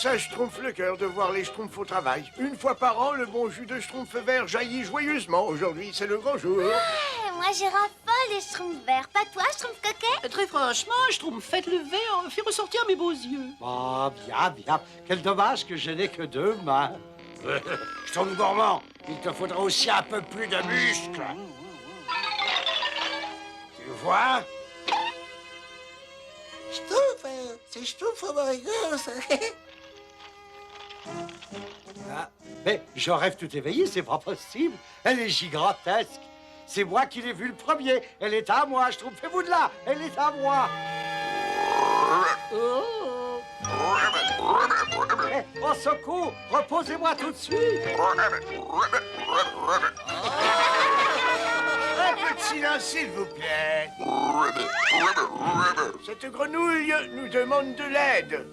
ça Schtroumpf le cœur de voir les Schtroumpfs au travail. Une fois par an, le bon jus de Schtroumpf vert jaillit joyeusement. Aujourd'hui, c'est le grand jour. Ah, moi, je raffole les Schtroumpfs verts. Pas toi, Schtroumpf coquet? Très franchement, Schtroumpf, faites le vert, fait ressortir mes beaux yeux. Oh, bien, bien. Quel dommage que je n'ai que 2 mains. Schtroumpf gourmand, il te faudra aussi un peu plus de muscles. Tu vois? Schtroumpf, c'est Schtroumpf Amoureux, ça. Ah, mais je rêve tout éveillé, c'est pas possible. Elle est gigantesque. C'est moi qui l'ai vue le premier. Elle est à moi, je trouve. Fais-vous de là. Elle est à moi. Oh. Au secours, reposez-moi tout de suite. Un peu de silence, s'il vous plaît. Cette grenouille nous demande de l'aide.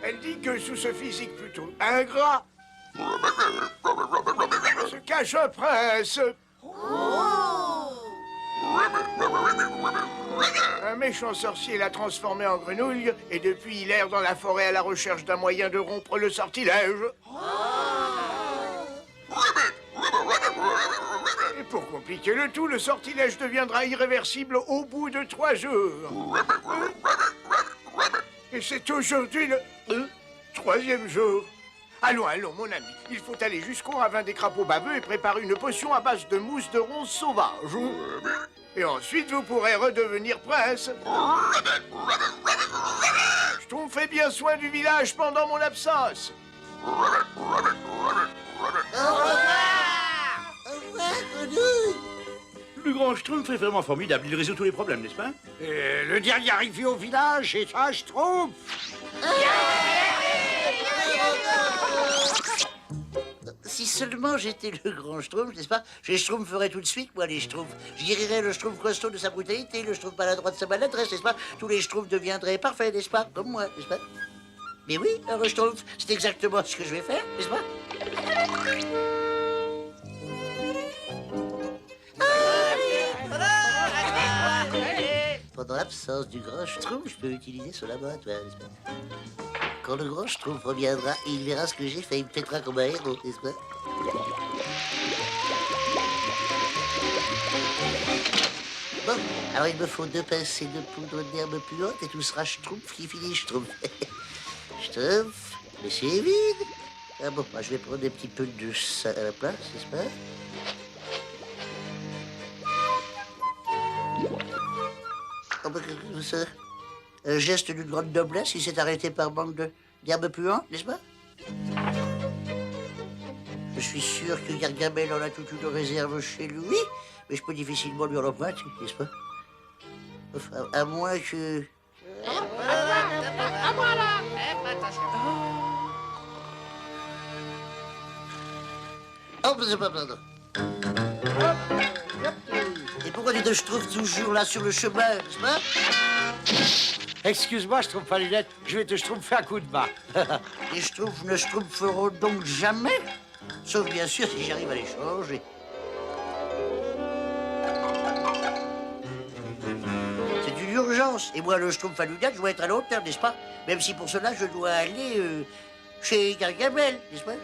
Elle dit que sous ce physique plutôt ingrat se cache un prince. Un méchant sorcier l'a transformé en grenouille et depuis il erre dans la forêt à la recherche d'un moyen de rompre le sortilège. Et pour compliquer le tout, le sortilège deviendra irréversible au bout de 3 jours. Et c'est aujourd'hui le 3e jour. Allons, allons, mon ami. Il faut aller jusqu'au ravin des crapauds baveux et préparer une potion à base de mousse de ronces sauvages. Et ensuite, vous pourrez redevenir prince. Schtroumpf fait bien soin du village pendant mon absence. Au revoir, grenouille. Le grand Schtroumpf est vraiment formidable. Il résout tous les problèmes, n'est-ce pas? Et le dernier arrivé au village est un Schtroumpf. Si seulement j'étais le grand Schtroumpf, n'est-ce pas? Je schtroumpferais tout de suite, moi, les Schtroumpfs. Je guérirais le Schtroumpf costaud de sa brutalité, le Schtroumpf maladroit de sa maladresse, n'est-ce pas? Tous les Schtroumpfs deviendraient parfaits, n'est-ce pas? Comme moi, n'est-ce pas? Mais oui, un Schtroumpf, c'est exactement ce que je vais faire, n'est-ce pas? Pendant l'absence du grand Schtroumpf, je peux utiliser son laboratoire, n'est-ce pas? Quand le grand Schtroumpf reviendra, il verra ce que j'ai fait, il me traitera comme un héros, n'est-ce pas? Bon, alors il me faut 2 pincées de poudre d'herbe puante et tout sera Schtroumpf qui finit Schtroumpf. Schtroumpf, mais c'est vide. Ah bon, moi, je vais prendre un petit peu de ça à la place, n'est-ce pas? Oh, bah, ça, un geste d'une grande noblesse qui s'est arrêté par manque d'herbe puante, n'est-ce pas? Je suis sûr que Gargamel en a toute une réserve chez lui, mais je peux difficilement lui en emprunter, n'est-ce pas? Enfin, à moins que... Oh, pardon. Et pourquoi tu te trouves toujours là sur le chemin, n'est-ce pas? Excuse-moi, je trouve pas lunette. Je vais te schtroumpfer un coup de main. Les Schtroumpfs ne schtroumpferont donc jamais? Sauf bien sûr si j'arrive à les changer. C'est une urgence. Et moi, le Schtroumpf à lunettes, je dois être à long terme, n'est-ce pas? Même si pour cela, je dois aller chez Gargamel, n'est-ce pas?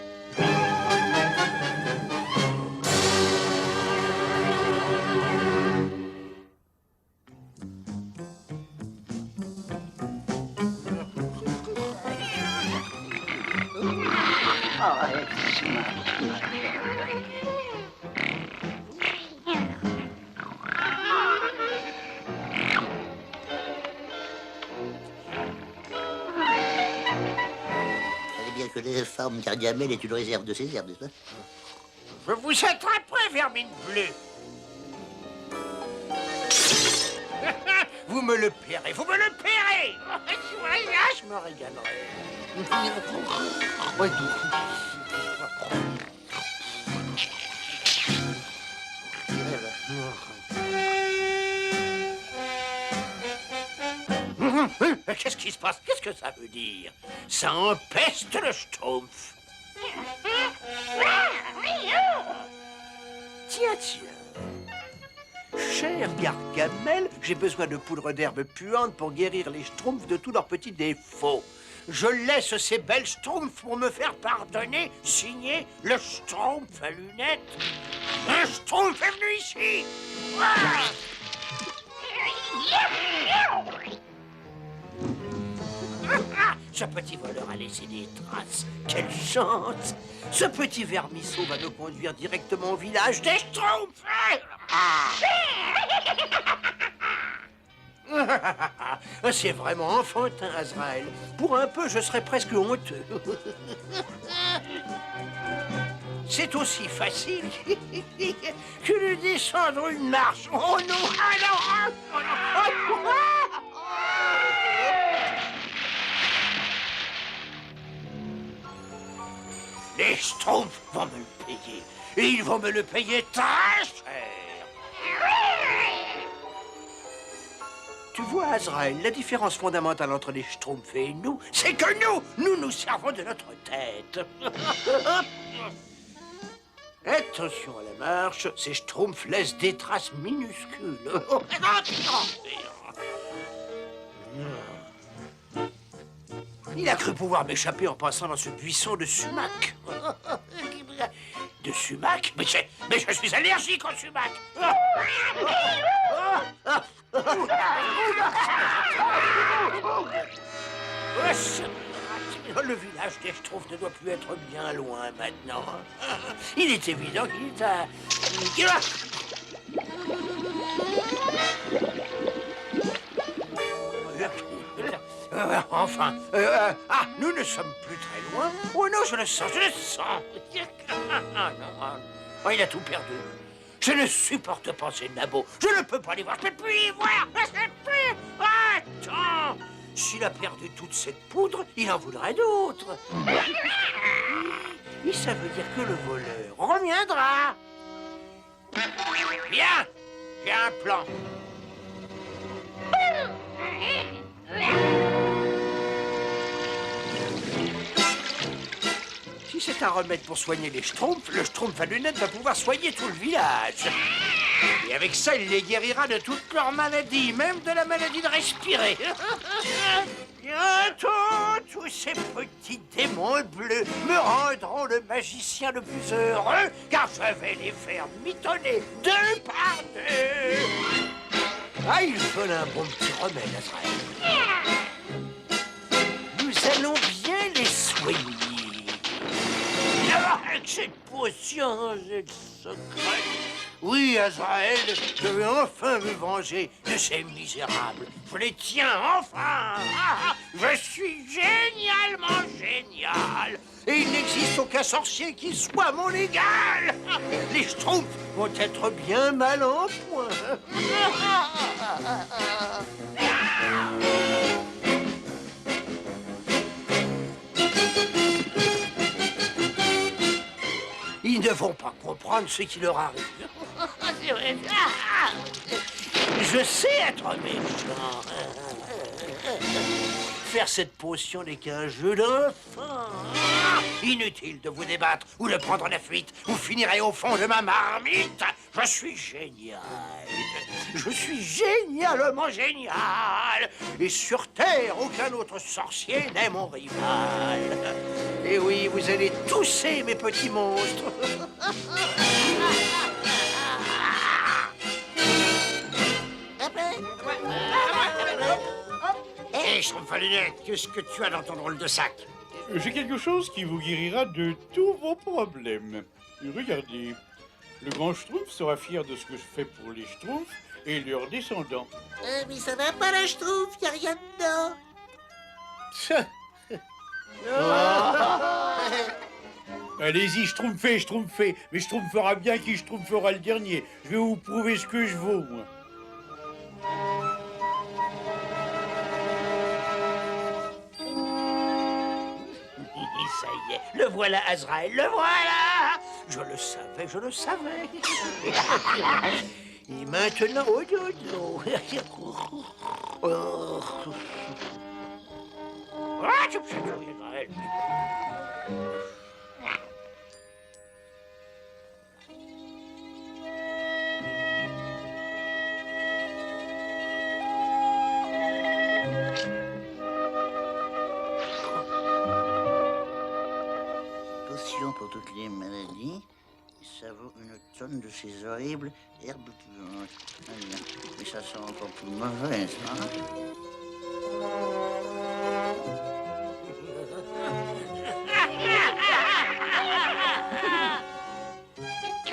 Bien que les femmes Gargamel est une réserve de ses herbes, n'est-ce pas? Je vous attraperai, vermine bleue. Vous me le paierez, vous me le paierez. Je me régalerai. Qu'est-ce qui se passe? Qu'est-ce que ça veut dire? Ça empeste le Schtroumpf. Tiens, tiens. Cher Gargamel, j'ai besoin de poudre d'herbe puante pour guérir les schtroumpfs de tous leurs petits défauts. Je laisse ces belles schtroumpfs pour me faire pardonner, signé le schtroumpf à lunettes. Un schtroumpf est venu ici. Ah! Ce petit voleur a laissé des traces. Quelle chance! Ce petit vermisseau va nous conduire directement au village des Schtroumpfs. C'est vraiment enfantin, Azraël. Pour un peu, je serais presque honteux. C'est aussi facile que de descendre une marche. Oh non! Ah non! Oh non! Les Schtroumpfs vont me le payer. Et ils vont me le payer très cher. Tu vois, Azraël, la différence fondamentale entre les Schtroumpfs et nous, c'est que nous servons de notre tête. Attention à la marche, ces Schtroumpfs laissent des traces minuscules. Il a cru pouvoir m'échapper en passant dans ce buisson de sumac. De sumac? Mais je suis allergique au sumac. Le village des Schtroumpfs ne doit plus être bien loin maintenant. Il est évident qu'il est à... Enfin, nous ne sommes plus très loin. Oh non, je le sens. Oh, il a tout perdu. Je ne supporte pas ces nabots. Je ne peux pas les voir. Je ne peux plus les voir. Je ne peux plus. Attends. S'il a perdu toute cette poudre, il en voudrait d'autres. Et ça veut dire que le voleur reviendra. Bien, j'ai un plan. Si c'est un remède pour soigner les Schtroumpfs, le Schtroumpf à lunettes va pouvoir soigner tout le village. Et avec ça, il les guérira de toutes leurs maladies, même de la maladie de respirer. Bientôt, tous ces petits démons bleus me rendront le magicien le plus heureux, car je vais les faire mitonner deux par deux. Ah, il veulent un bon petit remède, Azraël. Nous allons bien les soigner. Avec cette potion, cette secrète. Oui, Azraël, je vais enfin me venger de ces misérables. Je les tiens enfin. Je suis génialement génial. Et il n'existe aucun sorcier qui soit mon égal. Les Schtroumpfs vont être bien mal en point. Ils ne vont pas comprendre ce qui leur arrive. C'est vrai. Je sais être méchant. Faire cette potion n'est qu'un jeu d'enfant. Inutile de vous débattre ou de prendre la fuite. Vous finirez au fond de ma marmite. Je suis génial. Je suis génialement génial. Et sur Terre, aucun autre sorcier n'est mon rival. Et oui, vous allez tousser, mes petits monstres. Hé, Schtroumpf à lunettes, qu'est-ce que tu as dans ton drôle de sac? J'ai quelque chose qui vous guérira de tous vos problèmes. Regardez, le grand Schtroumpf sera fier de ce que je fais pour les Schtroumpfs et leurs descendants. Mais ça va pas, la Schtroumpf, y a rien dedans. Allez-y, Schtroumpfez, mais Schtroumpfera bien qui Schtroumpfera le dernier. Je vais vous prouver ce que je vaux, moi. Ça y est, le voilà, Azraël, le voilà. Je le savais. Et maintenant, oh dodo. Azraël. pour toutes les maladies. Ça vaut une tonne de ces horribles herbes puantes. Voilà. Mais ça sent encore plus mauvais, ça.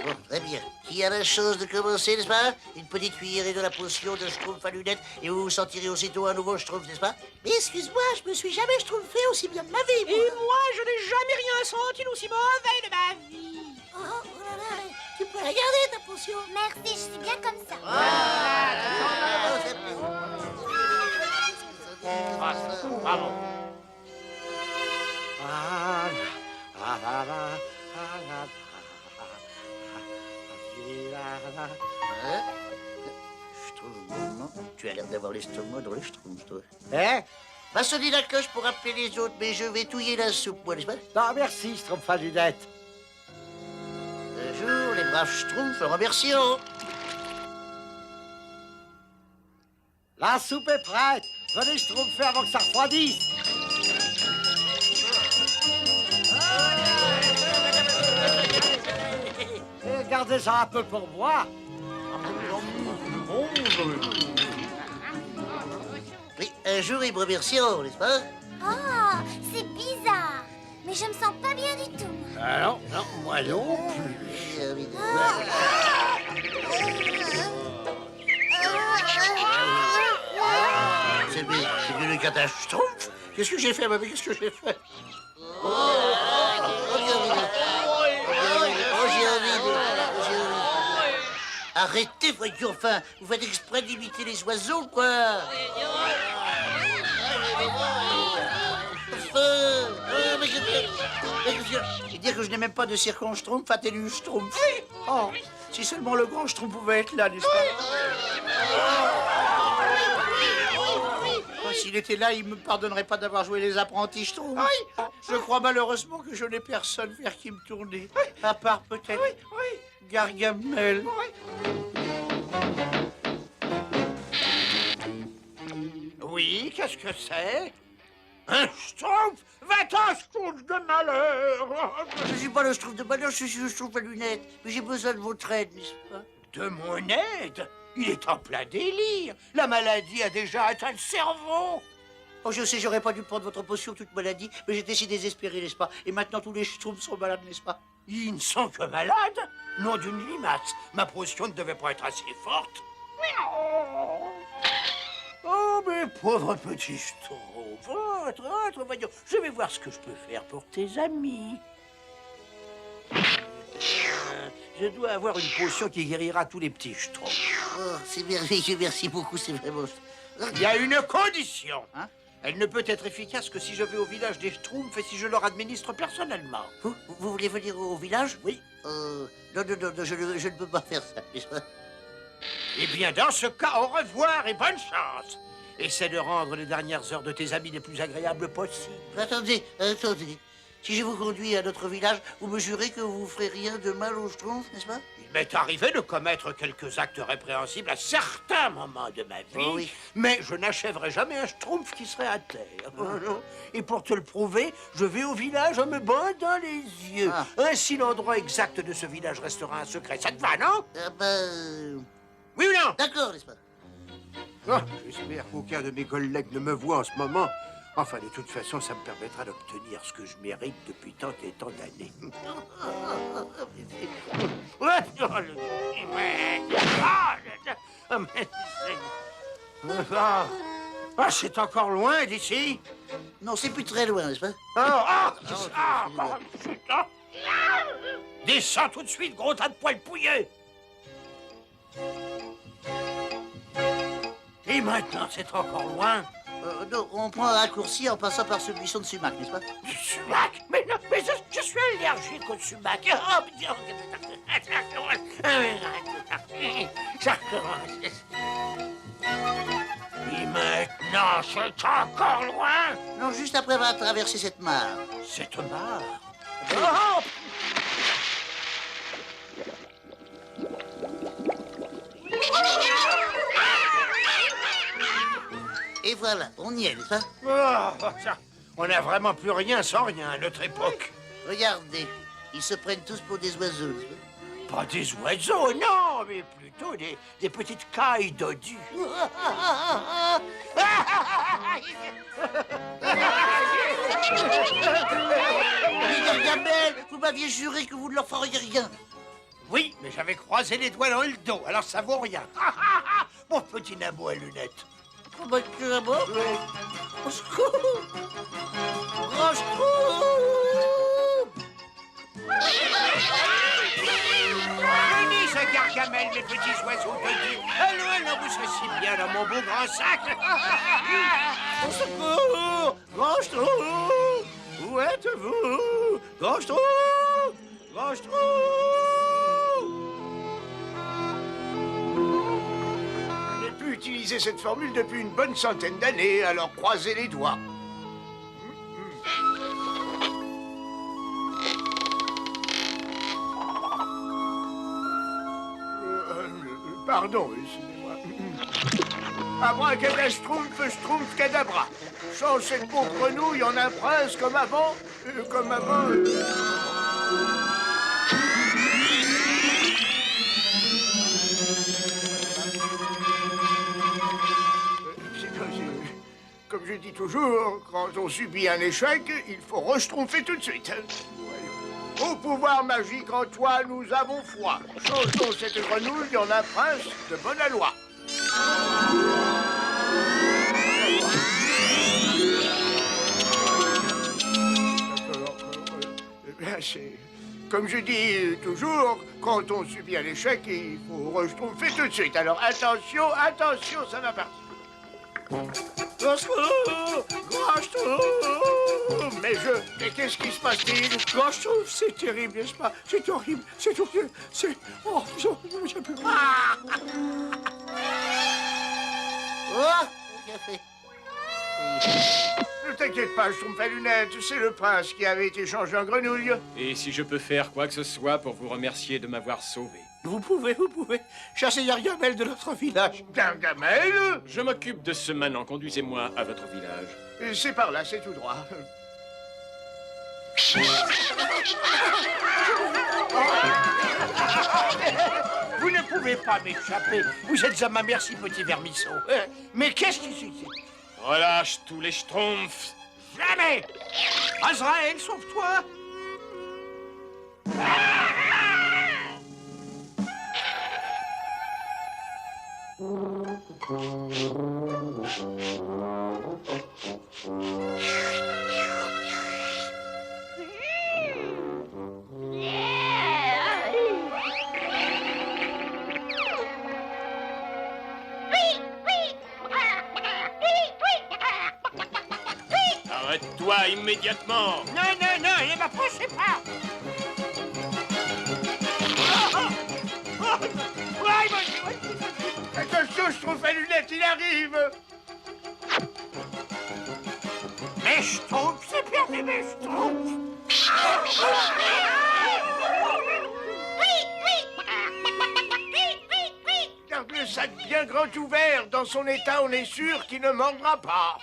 Bon, très bien. Qui a la chance de commencer, n'est-ce pas? Une petite cuillerée de la potion de schtroumpf à lunettes et vous vous sentirez aussitôt un nouveau schtroumpf, n'est-ce pas? Mais excuse-moi, je me suis jamais schtroumpfé aussi bien de ma vie, moi. Et moi, je n'ai jamais rien senti d'aussi mauvais de ma vie. Oh, oh là là, tu peux la garder, ta potion. Merci, je suis bien comme ça. Bravo. Schtroumpf, non? Tu as l'air d'avoir l'estomac dans les schtroumpfs, toi. Hein? Va sonner la cloche pour appeler les autres, mais je vais touiller la soupe, moi, n'est-ce pas? Non, merci, Schtroumpf à lunettes. Un jour, les braves schtroumpfs le remercieront. La soupe est prête. Venez, Schtroumpf, avant que ça refroidisse. Et gardez ça un peu pour moi. Oui, un jour, ils me remercieront, n'est-ce pas? Oh, c'est bizarre. Mais je me sens pas bien du tout. Ah non, non, moi non plus. C'est bien le catastrophe. Qu'est-ce que j'ai fait, ma vie? Qu'est-ce que j'ai fait? Arrêtez, voyons, enfin, vous faites exprès d'imiter les oiseaux, quoi. C'est dire que je n'ai même pas de circonschtroumpf, atténu schtroumpf. Oh, si seulement le grand schtroumpf pouvait être là, n'est-ce pas? Oh, s'il était là, il me pardonnerait pas d'avoir joué les apprentis schtroumpfs. Je crois malheureusement que je n'ai personne vers qui me tourner, à part peut-être Gargamel. Oui, qu'est-ce que c'est? Un schtroumpf? Va-t'en, schtroumpf de malheur! Je suis pas le schtroumpf de malheur, je suis le schtroumpf à lunettes. Mais j'ai besoin de votre aide, n'est-ce pas? De mon aide? Il est en plein délire. La maladie a déjà atteint le cerveau. Oh, je sais, j'aurais pas dû prendre votre potion toute maladie, mais j'étais si désespéré, n'est-ce pas? Et maintenant, tous les schtroumpfs sont malades, n'est-ce pas? Ils ne sont que malades. Nom d'une limace. Ma potion ne devait pas être assez forte. Oh, mes pauvres petits schtroumpfs. Entre, voyons. Je vais voir ce que je peux faire pour tes amis. Je dois avoir une potion qui guérira tous les petits schtroumpfs. Oh, c'est merveilleux, merci beaucoup, c'est vraiment... Il y a une condition. Hein? Elle ne peut être efficace que si je vais au village des schtroumpfs et si je leur administre personnellement. Vous voulez venir au village? Oui. Non, je ne peux pas faire ça, n'est-ce pas? Eh bien, dans ce cas, au revoir et bonne chance. Essaie de rendre les dernières heures de tes amis les plus agréables possibles. Attendez. Si je vous conduis à notre village, vous me jurez que vous ferez rien de mal aux schtroumpfs, n'est-ce pas? Il m'est arrivé de commettre quelques actes répréhensibles à certains moments de ma vie, Oh oui. mais je n'achèverai jamais un schtroumpf qui serait à terre. Et pour te le prouver, je vais au village en me bandant les yeux. Ah. Ainsi, l'endroit exact de ce village restera un secret. Ça te va, non? Oui ou non? D'accord, n'est-ce pas? Oh, j'espère qu'aucun de mes collègues ne me voit en ce moment. Enfin, de toute façon, ça me permettra d'obtenir ce que je mérite depuis tant et tant d'années. C'est encore loin d'ici? Non, c'est plus très loin, n'est-ce Oh, pas? putain! Descends tout de suite, gros tas de poils pouilleux! Et maintenant, c'est encore loin? Non, on prend un raccourci en passant par ce buisson de sumac, n'est-ce pas? Du sumac? Mais non, mais je suis allergique au sumac. Oh, putain. Ça recommence. Et maintenant, c'est encore loin? Non, juste après avoir traversé cette mare. Cette mare? Oh! Et voilà, on y est, n'est-ce pas? Oh, ça, on n'a vraiment plus rien sans rien à notre époque. Regardez, Ils se prennent tous pour des oiseaux. Pas des oiseaux, non, mais plutôt des petites cailles dodus. Mais Gargamel, vous m'aviez juré que vous ne leur feriez rien. Oui, mais j'avais croisé les doigts dans le dos, alors ça vaut rien. Mon petit nabo à lunettes. Oh, bah, tu vas bon? Au secours! Grand Schtroumpf! Venez, ce Gargamel, mes petits oiseaux dodus. Allons, allons, vous serez si bien dans mon beau grand sac. Au secours! Grand Schtroumpf! Où êtes-vous? Grand Schtroumpf! Grand Schtroumpf! Je n'ai plus utilisé cette formule depuis une bonne centaine d'années, alors croisez les doigts. Pardon, excusez-moi. Abracadastrumpf, schtroumpf, cadabra. Change cette pauvre grenouille en un prince comme avant. Comme avant. Comme je dis toujours, quand on subit un échec, il faut reschtroumpfer tout de suite. Au pouvoir magique en toi, nous avons foi. Changeons cette grenouille en un prince de bonne aloi. Comme je dis toujours, quand on subit un échec, il faut reschtroumpfer tout de suite. Alors attention, attention, ça va partir. Grand Schtroumpf! Grand Schtroumpf! Mais qu'est-ce qui se passe-t-il? Grand Schtroumpf, c'est terrible, n'est-ce pas? C'est horrible, c'est horrible, c'est... Oh, j'ai plus... Ah! Oh! Café. Ne t'inquiète pas, Schtroumpf à lunettes, c'est le prince qui avait été changé en grenouille. Et si je peux faire quoi que ce soit pour vous remercier de m'avoir sauvé? Vous pouvez chasser Gargamel de notre village. Gargamel? Je m'occupe de ce maintenant. Conduisez-moi à votre village. C'est par là, c'est tout droit. Vous ne pouvez pas m'échapper. Vous êtes à ma merci, petit vermisseau. Mais qu'est-ce qui suffit? Relâche tous les schtroumpfs. Jamais! Azraël, sauve-toi! Arrête-toi immédiatement. Non, non, non, ne m'approchez pas! Attention, Schtroumpf à lunettes, il arrive! Mes schtroumpfs, c'est perdu, mes schtroumpfs! Garde le sac bien grand ouvert. Dans son état, on est sûr qu'il ne mordra pas.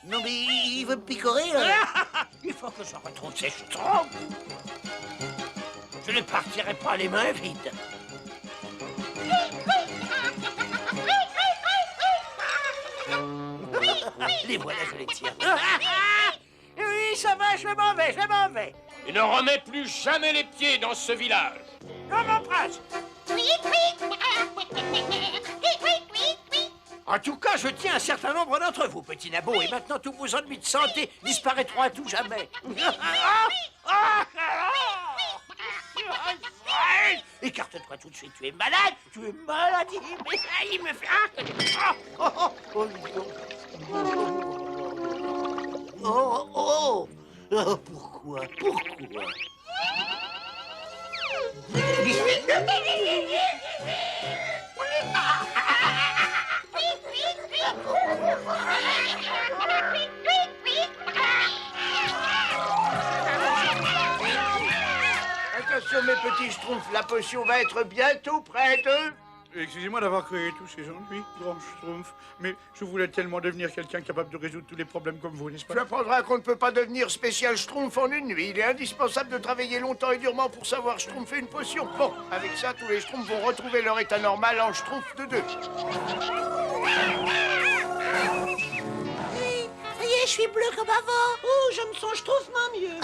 Non, mais il veut me picorer, là. Il faut que je retrouve ces schtroumpfs. Je ne partirai pas les mains vides. Les voilà, je les tiens. Oui, ça va, je m'en vais, je m'en vais. Et ne remets plus jamais les pieds dans ce village. Non, mon prince. En tout cas, je tiens un certain nombre d'entre vous, petit nabo, et maintenant tous vos ennuis de santé disparaîtront à tout jamais. Écarte-toi tout de suite, tu es malade, mais il me fait... Pourquoi? Attention, mes petits schtroumpfs, la potion va être bientôt prête. Excusez-moi d'avoir créé tous ces ennuis, grand Schtroumpf, mais je voulais tellement devenir quelqu'un capable de résoudre tous les problèmes comme vous, n'est-ce pas? Tu apprendras qu'on ne peut pas devenir spécial Schtroumpf en une nuit. Il est indispensable de travailler longtemps et durement pour savoir schtroumpfer une potion. Bon, avec ça, tous les Schtroumpfs vont retrouver leur état normal en Schtroumpf de 2. Oui, ça y est, je suis bleu comme avant. Oh, je me sens Schtroumpfement mieux.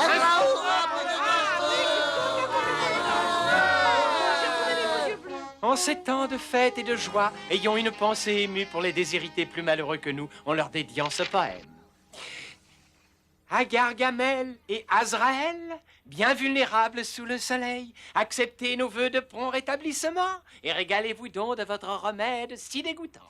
En ces temps de fête et de joie, ayons une pensée émue pour les déshérités plus malheureux que nous en leur dédiant ce poème. À Gargamel et Azraël, bien vulnérables sous le soleil, acceptez nos vœux de prompt rétablissement et régalez-vous donc de votre remède si dégoûtant.